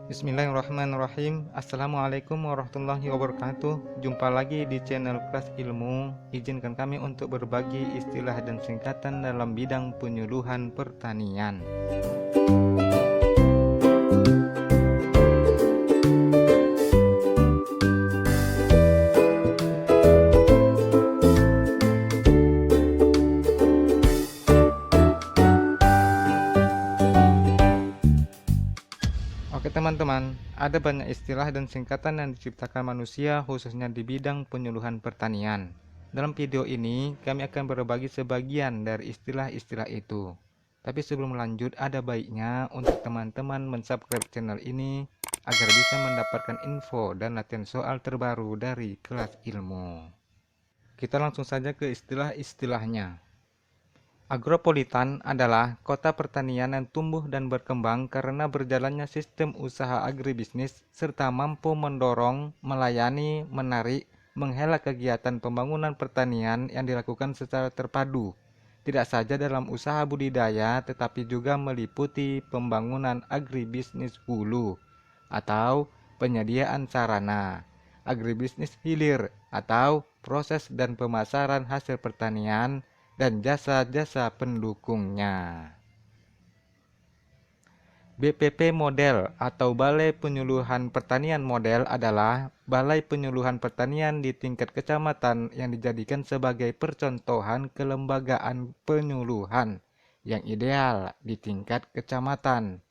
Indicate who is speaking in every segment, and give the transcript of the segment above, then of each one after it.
Speaker 1: Bismillahirrahmanirrahim. Assalamualaikum warahmatullahi wabarakatuh. Jumpa lagi di channel Kelas Ilmu. Izinkan kami untuk berbagi istilah dan singkatan dalam bidang penyuluhan pertanian. Oke teman-teman, ada banyak istilah dan singkatan yang diciptakan manusia khususnya di bidang penyuluhan pertanian. Dalam video ini, kami akan berbagi sebagian dari istilah-istilah itu. Tapi sebelum lanjut, ada baiknya untuk teman-teman mensubscribe channel ini agar bisa mendapatkan info dan latihan soal terbaru dari Kelas Ilmu. Kita langsung saja ke istilah-istilahnya. Agropolitan adalah kota pertanian yang tumbuh dan berkembang karena berjalannya sistem usaha agribisnis serta mampu mendorong, melayani, menarik, menghela kegiatan pembangunan pertanian yang dilakukan secara terpadu, tidak saja dalam usaha budidaya tetapi juga meliputi pembangunan agribisnis hulu atau penyediaan sarana, agribisnis hilir atau proses dan pemasaran hasil pertanian, dan jasa-jasa pendukungnya. BPP Model atau Balai Penyuluhan Pertanian Model adalah balai penyuluhan pertanian di tingkat kecamatan yang dijadikan sebagai percontohan kelembagaan penyuluhan yang ideal di tingkat kecamatan.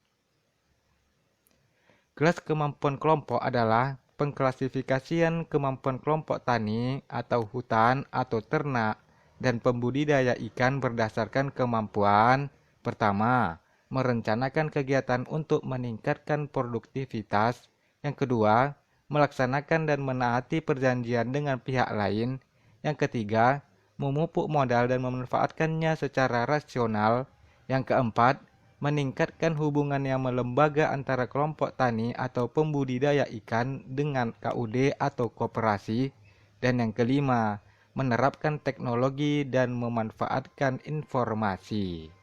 Speaker 1: Kelas kemampuan kelompok adalah pengklasifikasian kemampuan kelompok tani atau hutan atau ternak dan pembudidaya ikan berdasarkan kemampuan pertama, merencanakan kegiatan untuk meningkatkan produktivitas. Yang kedua, melaksanakan dan menaati perjanjian dengan pihak lain. Yang ketiga, memupuk modal dan memanfaatkannya secara rasional. Yang keempat, meningkatkan hubungan yang melembaga antara kelompok tani atau pembudidaya ikan dengan KUD atau koperasi. Dan yang kelima, menerapkan teknologi dan memanfaatkan informasi.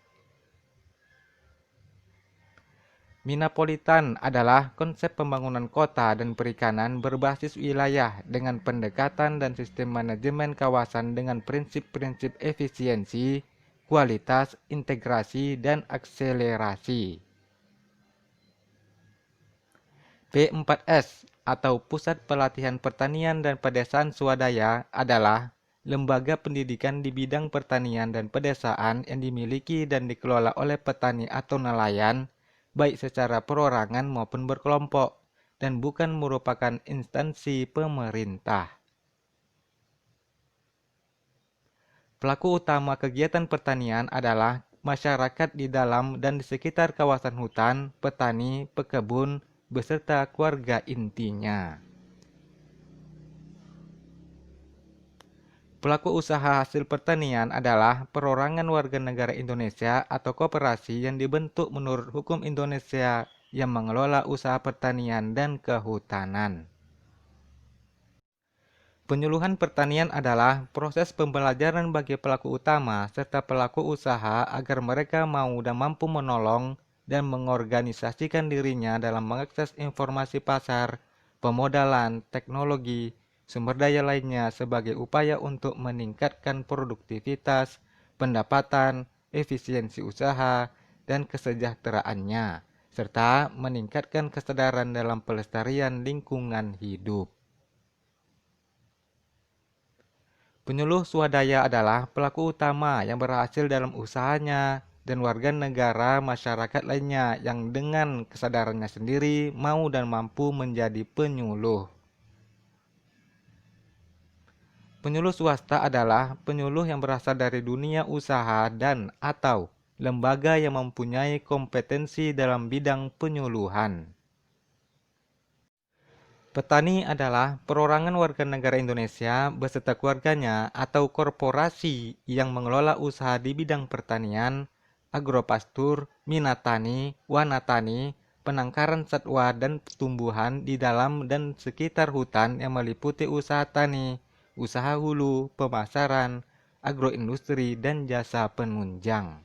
Speaker 1: Minapolitan adalah konsep pembangunan kota dan perikanan berbasis wilayah dengan pendekatan dan sistem manajemen kawasan dengan prinsip-prinsip efisiensi, kualitas, integrasi, dan akselerasi. P4S atau Pusat Pelatihan Pertanian dan Pedesaan Swadaya adalah lembaga pendidikan di bidang pertanian dan pedesaan yang dimiliki dan dikelola oleh petani atau nelayan, baik secara perorangan maupun berkelompok, dan bukan merupakan instansi pemerintah. Pelaku utama kegiatan pertanian adalah masyarakat di dalam dan di sekitar kawasan hutan, petani, pekebun, beserta keluarga intinya. Pelaku usaha hasil pertanian adalah perorangan warga negara Indonesia atau koperasi yang dibentuk menurut hukum Indonesia yang mengelola usaha pertanian dan kehutanan. Penyuluhan pertanian adalah proses pembelajaran bagi pelaku utama serta pelaku usaha agar mereka mau dan mampu menolong dan mengorganisasikan dirinya dalam mengakses informasi pasar, pemodalan, teknologi, sumber daya lainnya sebagai upaya untuk meningkatkan produktivitas, pendapatan, efisiensi usaha, dan kesejahteraannya, serta meningkatkan kesadaran dalam pelestarian lingkungan hidup. Penyuluh swadaya adalah pelaku utama yang berhasil dalam usahanya dan warga negara masyarakat lainnya yang dengan kesadarannya sendiri mau dan mampu menjadi penyuluh. Penyuluh swasta adalah penyuluh yang berasal dari dunia usaha dan atau lembaga yang mempunyai kompetensi dalam bidang penyuluhan. Petani adalah perorangan warga negara Indonesia beserta keluarganya atau korporasi yang mengelola usaha di bidang pertanian, agropastur, minatani, wanatani, penangkaran satwa dan tumbuhan di dalam dan sekitar hutan yang meliputi usaha tani, usaha hulu, pemasaran, agroindustri, dan jasa penunjang.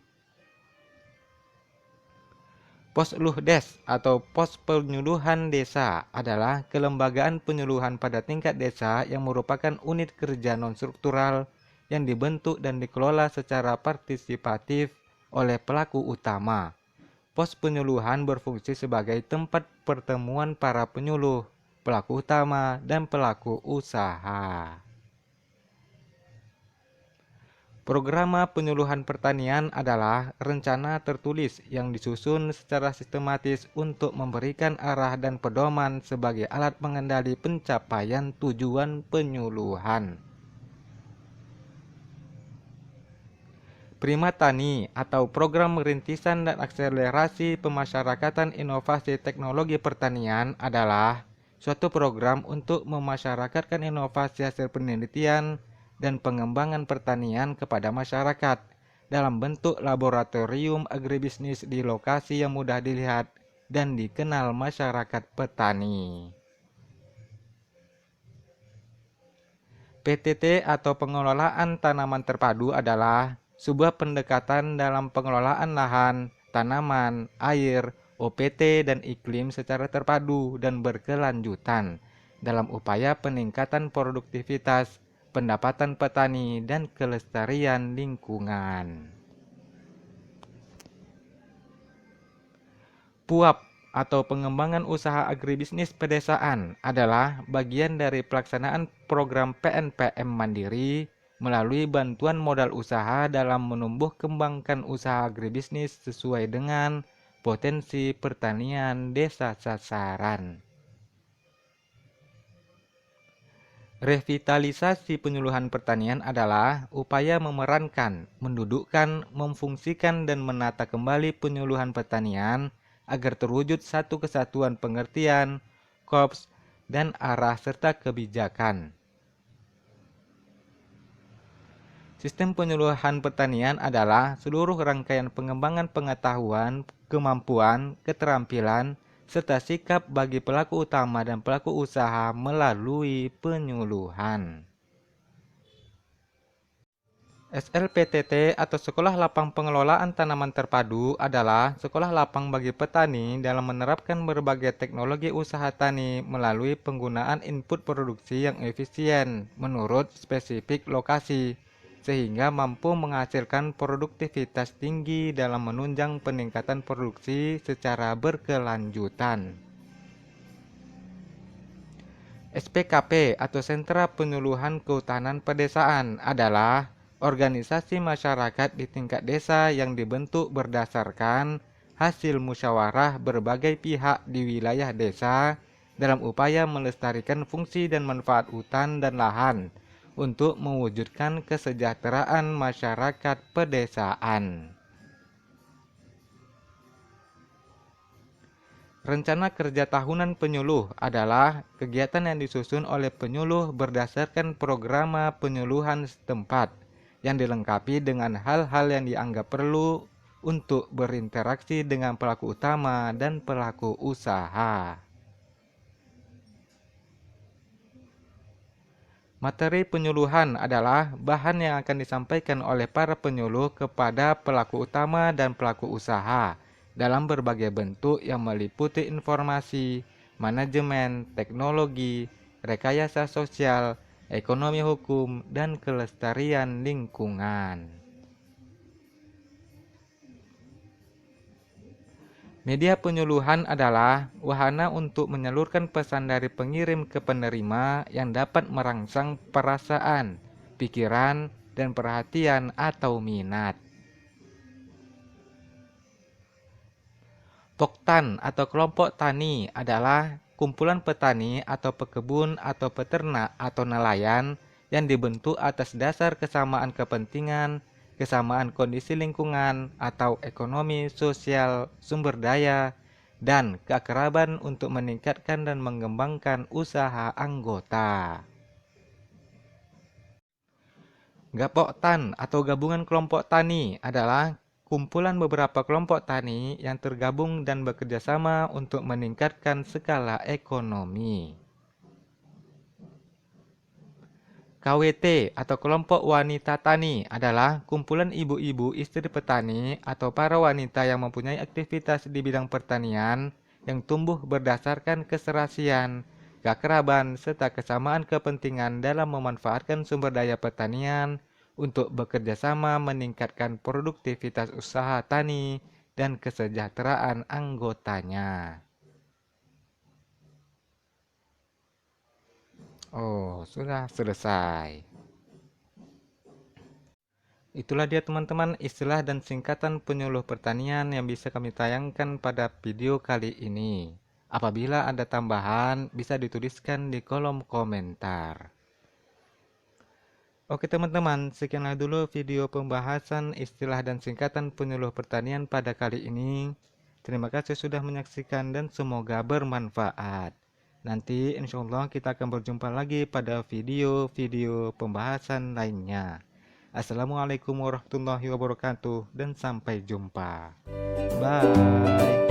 Speaker 1: Posluhdes atau Pos Penyuluhan Desa adalah kelembagaan penyuluhan pada tingkat desa yang merupakan unit kerja non-struktural yang dibentuk dan dikelola secara partisipatif oleh pelaku utama. Pos penyuluhan berfungsi sebagai tempat pertemuan para penyuluh, pelaku utama, dan pelaku usaha. Program penyuluhan pertanian adalah rencana tertulis yang disusun secara sistematis untuk memberikan arah dan pedoman sebagai alat pengendali pencapaian tujuan penyuluhan. Prima Tani atau Program Rintisan dan Akselerasi Pemasyarakatan Inovasi Teknologi Pertanian adalah suatu program untuk memasyarakatkan inovasi hasil penelitian dan pengembangan pertanian kepada masyarakat dalam bentuk laboratorium agribisnis di lokasi yang mudah dilihat dan dikenal masyarakat petani. PTT atau pengelolaan tanaman terpadu adalah sebuah pendekatan dalam pengelolaan lahan, tanaman, air, OPT, dan iklim secara terpadu dan berkelanjutan dalam upaya peningkatan produktivitas, pendapatan petani, dan kelestarian lingkungan. PUAP atau pengembangan usaha agribisnis pedesaan adalah bagian dari pelaksanaan program PNPM Mandiri melalui bantuan modal usaha dalam menumbuh kembangkan usaha agribisnis sesuai dengan potensi pertanian desa sasaran. Revitalisasi penyuluhan pertanian adalah upaya memerankan, mendudukkan, memfungsikan, dan menata kembali penyuluhan pertanian agar terwujud satu kesatuan pengertian, korps, dan arah serta kebijakan. Sistem penyuluhan pertanian adalah seluruh rangkaian pengembangan pengetahuan, kemampuan, keterampilan, serta sikap bagi pelaku utama dan pelaku usaha melalui penyuluhan. SLPTT atau Sekolah Lapang Pengelolaan Tanaman Terpadu adalah sekolah lapang bagi petani dalam menerapkan berbagai teknologi usaha tani melalui penggunaan input produksi yang efisien menurut spesifik lokasi, sehingga mampu menghasilkan produktivitas tinggi dalam menunjang peningkatan produksi secara berkelanjutan. SPKP atau Sentra Penyuluhan Kehutanan Pedesaan adalah organisasi masyarakat di tingkat desa yang dibentuk berdasarkan hasil musyawarah berbagai pihak di wilayah desa dalam upaya melestarikan fungsi dan manfaat hutan dan lahan untuk mewujudkan kesejahteraan masyarakat pedesaan. Rencana kerja tahunan penyuluh adalah kegiatan yang disusun oleh penyuluh berdasarkan program penyuluhan setempat yang dilengkapi dengan hal-hal yang dianggap perlu untuk berinteraksi dengan pelaku utama dan pelaku usaha. Materi penyuluhan adalah bahan yang akan disampaikan oleh para penyuluh kepada pelaku utama dan pelaku usaha dalam berbagai bentuk yang meliputi informasi, manajemen, teknologi, rekayasa sosial, ekonomi hukum, dan kelestarian lingkungan. Media penyuluhan adalah wahana untuk menyalurkan pesan dari pengirim ke penerima yang dapat merangsang perasaan, pikiran, dan perhatian atau minat. Poktan atau kelompok tani adalah kumpulan petani atau pekebun atau peternak atau nelayan yang dibentuk atas dasar kesamaan kepentingan, kesamaan kondisi lingkungan atau ekonomi, sosial, sumber daya, dan keakraban untuk meningkatkan dan mengembangkan usaha anggota. Gapoktan atau gabungan kelompok tani adalah kumpulan beberapa kelompok tani yang tergabung dan bekerja sama untuk meningkatkan skala ekonomi. KWT atau kelompok wanita tani adalah kumpulan ibu-ibu istri petani atau para wanita yang mempunyai aktivitas di bidang pertanian yang tumbuh berdasarkan keserasian, keakraban, serta kesamaan kepentingan dalam memanfaatkan sumber daya pertanian untuk bekerja sama meningkatkan produktivitas usaha tani dan kesejahteraan anggotanya. Oh, sudah selesai. Itulah dia teman-teman istilah dan singkatan penyuluh pertanian yang bisa kami tayangkan pada video kali ini. Apabila ada tambahan, bisa dituliskan di kolom komentar. Oke teman-teman, sekianlah dulu video pembahasan istilah dan singkatan penyuluh pertanian pada kali ini. Terima kasih sudah menyaksikan dan semoga bermanfaat. Nanti insya Allah kita akan berjumpa lagi pada video-video pembahasan lainnya. Assalamualaikum warahmatullahi wabarakatuh dan sampai jumpa. Bye.